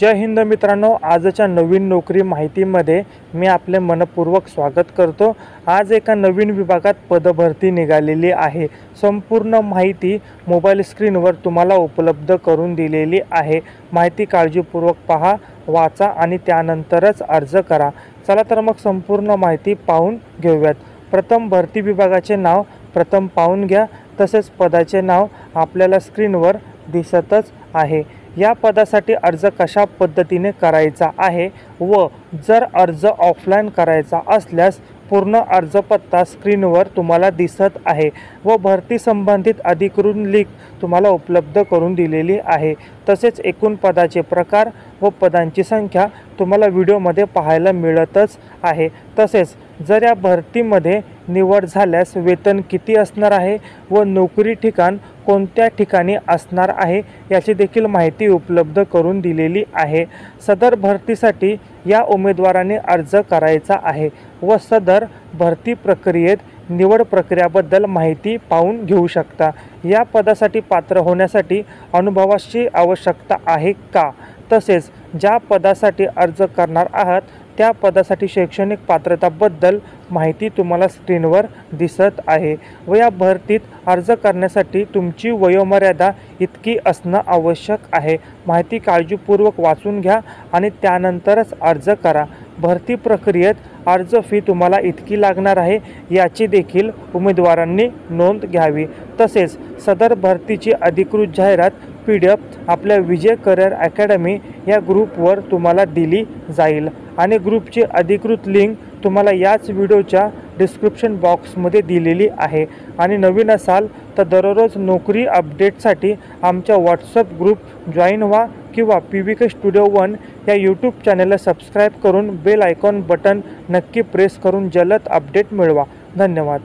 जय हिंद मित्रांनो, आजच्या नवीन नोकरी माहितीमध्ये मी आपले मनपूर्वक स्वागत करतो। आज एका नवीन विभागात पदभरती निघालेली आहे। संपूर्ण माहिती मोबाईल स्क्रीनवर तुम्हाला उपलब्ध करून दिलेली आहे। माहिती काळजीपूर्वक पहा, वाचा आणि त्यानंतरच अर्ज करा। चला तर मग संपूर्ण माहिती पाहून घेऊयात। प्रथम भरती विभागाचे नाव प्रथम पाहून घ्या, तसेच पदाचे नाव आपल्याला स्क्रीनवर दिसतच आहे। या पदासाठी अर्ज कशा पद्धतीने करायचा आहे व जर अर्ज ऑफलाईन करायचा असल्यास पूर्ण अर्ज पत्ता स्क्रीनवर तुम्हाला दिसत आहे व भरती संबंधित अधिकृत लिंक तुम्हाला उपलब्ध करून दिलेली आहे। तसेच एकूण पदाचे प्रकार व पदांची संख्या तुम्हाला व्हिडिओमध्ये पाहायला मिळतच आहे। तसेच जर या भरतीमध्ये निवड झाल्यास वेतन किती असणार आहे व नोकरी ठिकाण कोणत्या ठिकाणी असणार आहे याची देखील माहिती उपलब्ध करून दिलेली आहे। सदर भरतीसाठी या उमेदवाराने अर्ज करायचा आहे व सदर भरती प्रक्रियेत निवड प्रक्रियाबद्दल माहिती पाहून घेऊ शकता। या पदासाठी पात्र होण्यासाठी अनुभवाची आवश्यकता आहे का, तसेच ज्या पदासाठी अर्ज करणार आहात त्या पदासाठी शैक्षणिक पात्रताबद्दल माहिती तुम्हाला स्क्रीनवर दिसत आहे व या भरतीत अर्ज करण्यासाठी तुमची वयोमर्यादा इतकी असणं आवश्यक आहे। माहिती काळजीपूर्वक वाचून घ्या आणि त्यानंतरच अर्ज करा। भरती प्रक्रियेत अर्ज फी तुम्हाला इतकी लागणार आहे याची देखील उमेदवारांनी नोंद घ्यावी। तसेच सदर भरतीची अधिकृत जाहिरात PDF आपल्या विजय करिअर अकॅडमी या ग्रुपवर तुम्हाला दिली जाईल आणि ग्रुपची अधिकृत लिंक तुम्हाला याच व्हिडिओच्या डिस्क्रिप्शन बॉक्समध्ये दिलेली आहे। आणि नवीन असाल तर दररोज नोकरी अपडेटसाठी आमच्या व्हॉट्सअप ग्रुप जॉईन व्हा किंवा PVK स्टुडिओ 1 या यूट्यूब चॅनलला सबस्क्राईब करून बेल आयकॉन बटन नक्की प्रेस करून जलद अपडेट मिळवा। धन्यवाद।